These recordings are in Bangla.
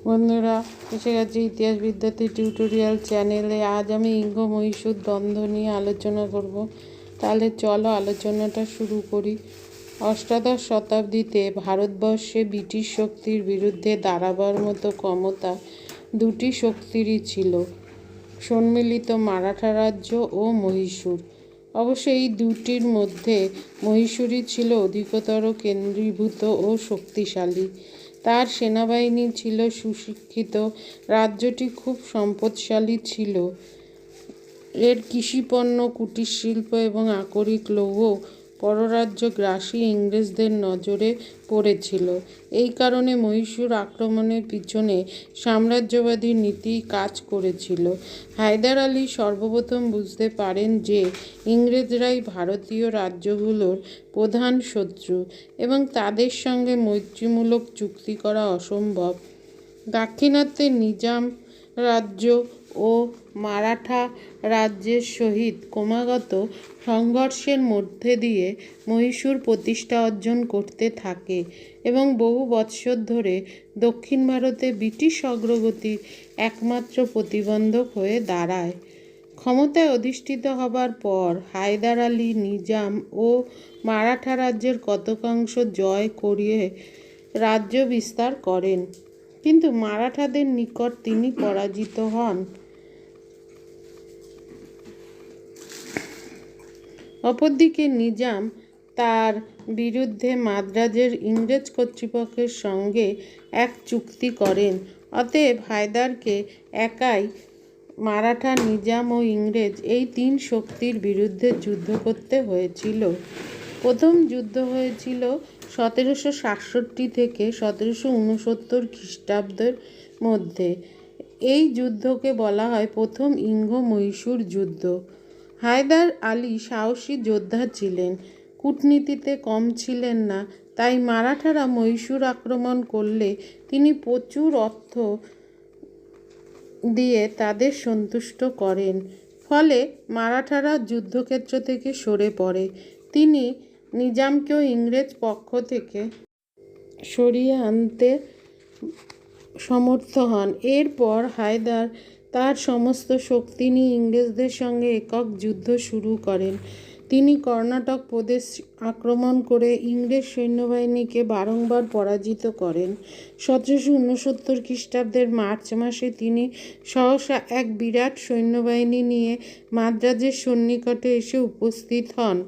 বন্ধুরা, এসে গেছে ইতিহাস বিদ্যার্থী টিউটোরিয়াল চ্যানেলে। আজ আমি ইঙ্গ মহীশূর দ্বন্দ্ব নিয়ে আলোচনা করব। তাহলে চলো আলোচনাটা শুরু করি। অষ্টাদশ শতাব্দীতে ভারতবর্ষে ব্রিটিশ শক্তির বিরুদ্ধে দাঁড়াবার মতো ক্ষমতা দুটি শক্তিরই ছিল, সম্মিলিত মারাঠা রাজ্য ও মহীশূর। অবশ্য এই দুটির মধ্যে মহীশূরই ছিল অধিকতর কেন্দ্রীভূত ও শক্তিশালী। তার সেনাবাহিনী ছিল সুশিক্ষিত, রাজ্যটি খুব সম্পদশালী ছিল। এর কৃষিপণ্য, কুটির শিল্প এবং আকরিক লৌহ পররাজ্যগ্রাসী ইংরেজদের নজরে পড়েছিল। এই কারণে মহীশূর আক্রমণের পিছনে সাম্রাজ্যবাদী নীতি কাজ করেছিল। হায়দার আলী সর্বপ্রথম বুঝতে পারেন যে ইংরেজরাই ভারতীয় রাজ্যগুলোর প্রধান শত্রু এবং তাদের সঙ্গে মৈত্রীমূলক চুক্তি করা অসম্ভব। দাক্ষিণাত্যে নিজাম রাজ্য ও মারাঠা রাজ্যের সহিত ক্রমাগত সংঘর্ষের মধ্যে দিয়ে মহীশূর প্রতিষ্ঠা অর্জন করতে থাকে এবং বহু বৎসর ধরে দক্ষিণ ভারতে ব্রিটিশ অগ্রগতির একমাত্র প্রতিবন্ধক হয়ে দাঁড়ায়। ক্ষমতায় অধিষ্ঠিত হবার পর হায়দার আলী নিজাম ও মারাঠা রাজ্যের কতকাংশ জয় করিয়ে রাজ্য বিস্তার করেন, কিন্তু মারাঠাদের নিকট তিনি পরাজিত হন। অপরদিকে নিজাম তার বিরুদ্ধে মাদ্রাজের ইংরেজ কর্তৃপক্ষের সঙ্গে এক চুক্তি করেন। অতএব হায়দারকে একাই মারাঠা, নিজাম ও ইংরেজ এই তিন শক্তির বিরুদ্ধে যুদ্ধ করতে হয়েছিল। প্রথম যুদ্ধ হয়েছিল 1767 থেকে 1769 খ্রিস্টাব্দের মধ্যে। এই যুদ্ধকে বলা হয় প্রথম ইঙ্গ মহীশূর যুদ্ধ। হায়দার আলী সাহসী যোদ্ধা ছিলেন, কূটনীতিতে কম ছিলেন না। তাই মারাঠারা মহীশূর আক্রমণ করলে তিনি প্রচুর অর্থ দিয়ে তাদের সন্তুষ্ট করেন। ফলে মারাঠারা যুদ্ধক্ষেত্র থেকে সরে পড়ে। তিনি নিজামকেও ইংরেজ পক্ষ থেকে সরিয়ে আনতে সমর্থ হন। এরপর হায়দার তার সমস্ত শক্তি নিয়ে ইংরেজদের সঙ্গে একক যুদ্ধ শুরু করেন। তিনি কর্ণাটক প্রদেশ আক্রমণ করে ইংরেজ সৈন্যবাহিনীকে বারংবার পরাজিত করেন। 1769 খ্রিস্টাব্দের মার্চ মাসে তিনি সহসা এক বিরাট সৈন্যবাহিনী নিয়ে মাদ্রাজের সন্নিকটে এসে উপস্থিত হন।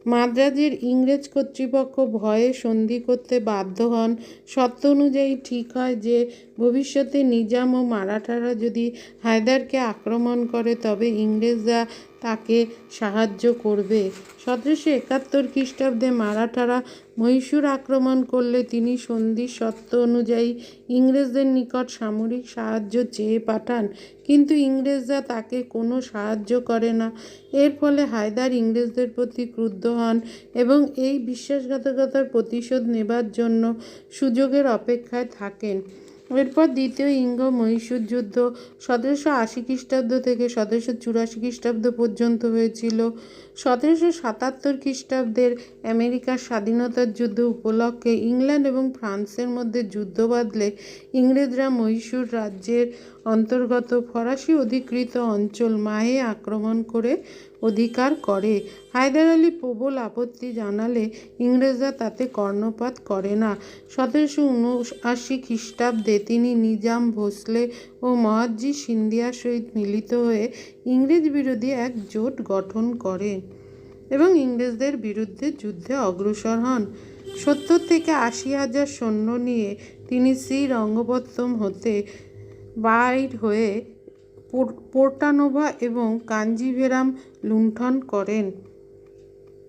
মাদ্রাজের ইংরেজ কর্তৃপক্ষ ভয়ে সন্ধি করতে বাধ্য হন। শর্ত অনুযায়ী ঠিক হয় যে ভবিষ্যতে নিজাম ও মারাঠারা যদি হায়দারকে আক্রমণ করে তবে ইংরেজরা তাকে সাহায্য করবে। 1771 খ্রিস্টাব্দে মারাঠারা মহীশূর আক্রমণ করলে তিনি সন্ধির শর্ত অনুযায়ী ইংরেজদের নিকট সামরিক সাহায্য চেয়ে পাঠান, কিন্তু ইংরেজরা তাকে কোনো সাহায্য করে না। এর ফলে হায়দার ইংরেজদের প্রতি ক্রুদ্ধ হন এবং এই বিশ্বাসঘাতকতার প্রতিশোধ নেবার জন্য সুযোগের অপেক্ষায় থাকেন। এরপর দ্বিতীয় ইঙ্গ মহীশূর যুদ্ধ 1780 খ্রিস্টাব্দ থেকে 1784 খ্রিস্টাব্দ পর্যন্ত হয়েছিল। 1777 খ্রিস্টাব্দের আমেরিকার স্বাধীনতার যুদ্ধ উপলক্ষে ইংল্যান্ড এবং ফ্রান্সের মধ্যে যুদ্ধ বাধলে ইংরেজরা মহীশূর রাজ্যের অন্তর্গত ফরাসি অধিকৃত অঞ্চল মাহে আক্রমণ করে অধিকার করে। হায়দার আলী প্রবল আপত্তি জানালে ইংরেজরা তাতে কর্ণপাত করে না। 1779 খ্রিস্টাব্দে তিনি নিজাম, ভোসলে ও মহাদজি সিন্ধিয়ার সহিত মিলিত হয়ে ইংরেজ বিরোধী এক জোট গঠন করেন এবং ইংরেজদের বিরুদ্ধে যুদ্ধে অগ্রসর হন। 70 থেকে 80,000 সৈন্য নিয়ে তিনি শ্রীরঙ্গপত্তম হতে বাইর হয়ে পোর্টানোভা এবং কাঞ্জিভেরাম লুণ্ঠন করেন।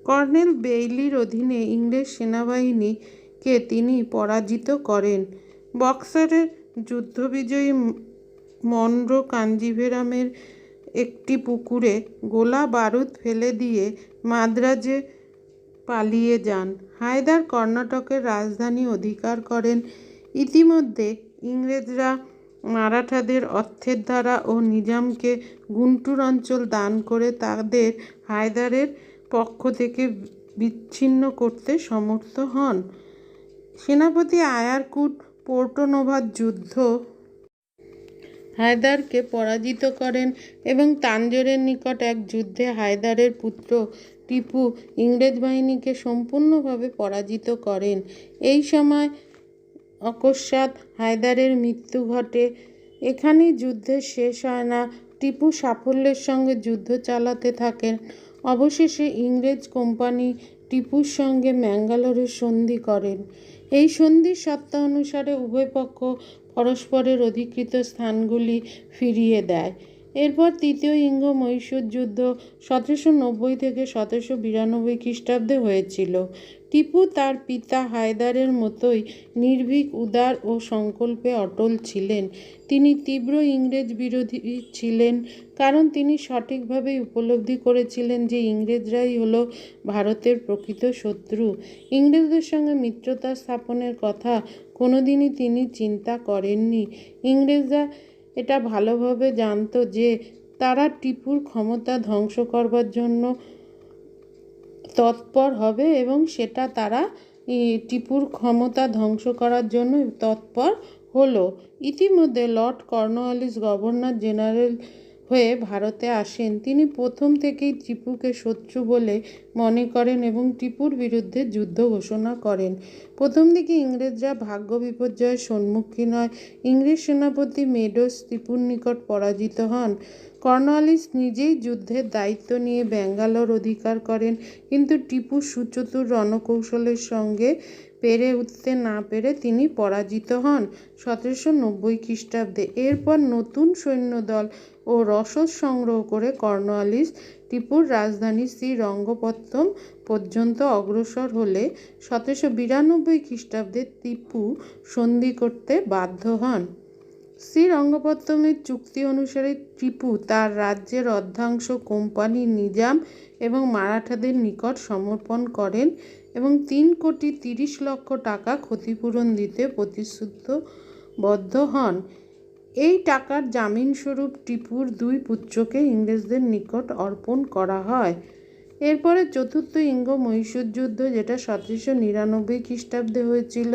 কর্নেল বেইলির অধীনে ইংরেজ সেনাবাহিনীকে তিনি পরাজিত করেন। বক্সারের যুদ্ধবিজয়ী মনরো কাঞ্জিভেরামের একটি পুকুরে গোলা বারুদ ফেলে দিয়ে মাদ্রাজে পালিয়ে যান। হায়দার কর্ণাটকের রাজধানী অধিকার করেন। ইতিমধ্যে ইংরেজরা মারাঠাদের অর্থের দ্বারা ও নিজামকে গুন্টুর অঞ্চল দান করে তাদের হায়দারের পক্ষ থেকে বিচ্ছিন্ন করতে সমর্থ হন। সেনাপতি আয়ারকুট পোর্টোনোভার যুদ্ধ হায়দারকে পরাজিত করেন এবং তাঞ্জোরের নিকট এক যুদ্ধে হায়দারের পুত্র টিপু ইংরেজ বাহিনীকে সম্পূর্ণভাবে পরাজিত করেন। এই সময় অকস্মাৎ হায়দারের মৃত্যু ঘটে। এখানেই যুদ্ধের শেষ হয় না, টিপু সাফল্যের সঙ্গে যুদ্ধ চালাতে থাকেন। অবশেষে ইংরেজ কোম্পানি টিপুর সঙ্গে ম্যাঙ্গালোরে সন্ধি করেন। এই সন্ধির শর্ত অনুসারে উভয় পক্ষ পরস্পরের অধিকৃত স্থানগুলি ফিরিয়ে দেয়। এরপর তৃতীয় ইঙ্গ-মহীশূর যুদ্ধ 1790 থেকে 1792 খ্রিস্টাব্দে হয়েছিল। টিপু তার পিতা হায়দারের মতোই নির্ভীক, উদার ও সংকল্পে অটল ছিলেন। তিনি তীব্র ইংরেজ বিরোধী ছিলেন, কারণ তিনি সঠিকভাবে উপলব্ধি করেছিলেন যে ইংরেজরাই হলো ভারতের প্রকৃত শত্রু। ইংরেজদের সঙ্গে মিত্রতা স্থাপনের কথা কোনোদিনই তিনি চিন্তা করেননি। ইংরেজরা এটা ভালোভাবে জানত যে তারা টিপুর ক্ষমতা ধ্বংস করবার জন্য তৎপর হবে এবং সেটা তারা টিপুর ক্ষমতা ধ্বংস করার জন্য তৎপর হলো। ইতিমধ্যে লর্ড কর্নওয়ালিস গভর্নর জেনারেল হয়ে ভারতে আসেন। তিনি প্রথম থেকেই টিপুকে শত্রু বলে মনে করেন এবং টিপুর বিরুদ্ধে যুদ্ধ ঘোষণা করেন। প্রথম দিকে ইংরেজরা ভাগ্য বিপর্যয়ের সম্মুখীন হয়। ইংরেজ সেনাপতি মেডোস টিপুর নিকট পরাজিত হন। কর্নওয়ালিস নিজেই যুদ্ধের দায়িত্ব নিয়ে ব্যাঙ্গালোর অধিকার করেন, কিন্তু টিপু সুচতুর রণকৌশলের সঙ্গে পেরে উঠতে না পেরে তিনি পরাজিত হন 1790 খ্রিস্টাব্দে। এরপর নতুন সৈন্যদল ও রসদ সংগ্রহ করে কর্নওয়ালিস টিপুর রাজধানী শ্রীরঙ্গপত্তম পর্যন্ত অগ্রসর হলে 1792 খ্রিস্টাব্দে টিপু সন্ধি করতে বাধ্য হন। শ্রীরঙ্গপত্তমের চুক্তি অনুসারে টিপু তার রাজ্যের অর্ধাংশ কোম্পানি নিজাম এবং মারাঠাদের নিকট সমর্পণ করেন এবং 3,30,00,000 টাকা ক্ষতিপূরণ দিতে প্রতিশ্রুতিবদ্ধ হন। এই টাকার জামিনস্বরূপ টিপুর 2 পুত্রকে ইংরেজদের নিকট অর্পণ করা হয়। এরপরে চতুর্থ ইঙ্গ-মহীশূর যুদ্ধ, যেটা 1799 খ্রিস্টাব্দে হয়েছিল।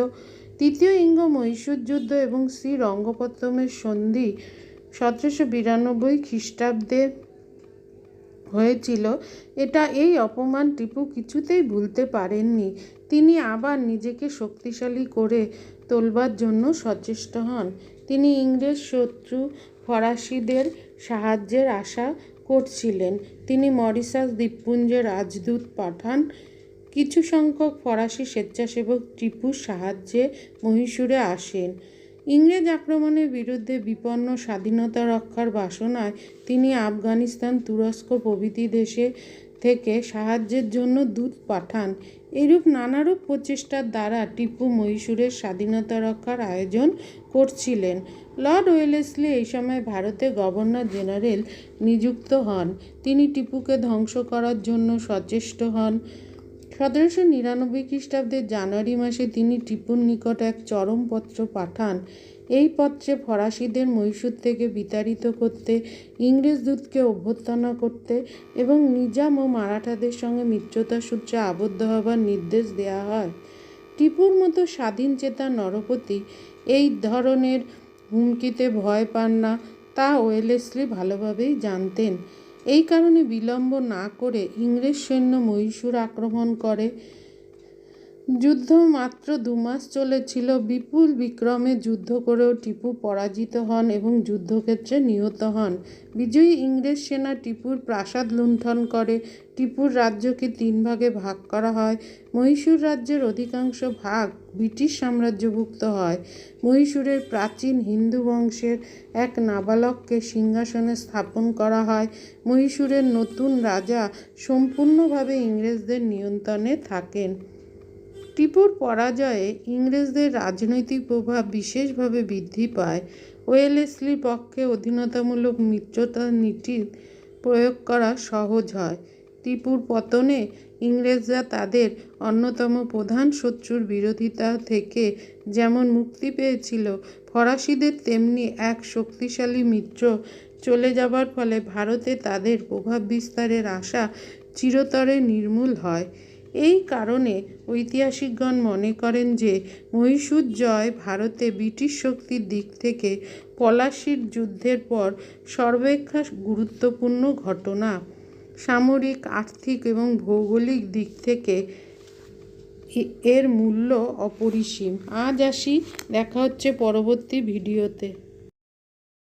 তৃতীয় ইঙ্গ-মহীশূর যুদ্ধ এবং শ্রীরঙ্গপত্তমের সন্ধি 1792 খ্রিস্টাব্দে হয়েছিল। এই অপমান টিপু কিছুতেই ভুলতে পারেননি। তিনি আবার নিজেকে শক্তিশালী করে তোলবার জন্য সচেষ্ট হন। তিনি ইংরেজ শত্রু ফরাসিদের সাহায্যের আশা করছিলেন। তিনি মরিশাস দ্বীপপুঞ্জে রাজদূত পাঠান। কিছু সংখ্যক ফরাসি স্বেচ্ছাসেবক টিপুর সাহায্যে মহীশূরে আসেন। ইংরেজ আক্রমণের বিরুদ্ধে বিপন্ন স্বাধীনতা রক্ষার বাসনায় তিনি আফগানিস্তান, তুরস্ক প্রভৃতি দেশে থেকে সাহায্যের জন্য দূত পাঠান। এইরূপ নানারূপ প্রচেষ্টার দ্বারা টিপু মহীশূরের স্বাধীনতা রক্ষার আয়োজন করছিলেন। লর্ড ওয়েলেসলি এই সময় ভারতের গভর্নর জেনারেল নিযুক্ত হন। তিনি টিপুকে ধ্বংস করার জন্য সচেষ্ট হন। 1799 খ্রিস্টাব্দের জানুয়ারি মাসে তিনি টিপুর নিকট এক চরমপত্র পাঠান। এই পত্রে ফরাসিদের মহীশূর থেকে বিতাড়িত করতে, ইংরেজ দূতকে অভ্যর্থনা করতে এবং নিজাম ও মারাঠাদের সঙ্গে মিত্রতা সূত্রে আবদ্ধ হবার নির্দেশ দেওয়া হয়। টিপুর মতো স্বাধীনচেতা নরপতি এই ধরনের হুমকিতে ভয় পান না, তা ওয়েলেসলি ভালোভাবেই জানতেন। এই কারণে বিলম্ব না করে ইংরেজ সৈন্য মহীশূর আক্রমণ করে। যুদ্ধ মাত্র 2 মাস চলেছিল। বিপুল বিক্রমে যুদ্ধ করেও টিপু পরাজিত হন এবং যুদ্ধক্ষেত্রে নিহত হন। বিজয়ী ইংরেজ সেনা টিপুর প্রাসাদ লুণ্ঠন করে। টিপুর রাজ্যকে 3 ভাগে ভাগ করা হয়। মহীশূর রাজ্যের অধিকাংশ ভাগ ব্রিটিশ সাম্রাজ্যভুক্ত হয়। মহীশূরের প্রাচীন হিন্দু বংশের এক নাবালককে সিংহাসনে স্থাপন করা হয়। মহীশূরের নতুন রাজা সম্পূর্ণভাবে ইংরেজদের নিয়ন্ত্রণে থাকেন। টিপুর পরাজয়ে ইংরেজদের রাজনৈতিক প্রভাব বিশেষভাবে বৃদ্ধি পায়। ওয়েলেসলির পক্ষে অধীনতামূলক মিত্রতা নীতি প্রয়োগ করা সহজ হয়। টিপুর পতনে ইংরেজরা তাদের অন্যতম প্রধান শত্রুর বিরোধিতা থেকে যেমন মুক্তি পেয়েছিল, ফরাসিদের তেমনি এক শক্তিশালী মিত্র চলে যাবার ফলে ভারতে তাদের প্রভাব বিস্তারের আশা চিরতরে নির্মূল হয়। এই কারণে ঐতিহাসিকগণ মনে করেন যে মহীশূর জয় ভারতে ব্রিটিশ শক্তির দিক থেকে পলাশীর যুদ্ধের পর সর্বাপেক্ষা গুরুত্বপূর্ণ ঘটনা। সামরিক, আর্থিক এবং ভৌগোলিক দিক থেকে এর মূল্য অপরিসীম। আজ আসি, দেখা হচ্ছে পরবর্তী ভিডিওতে।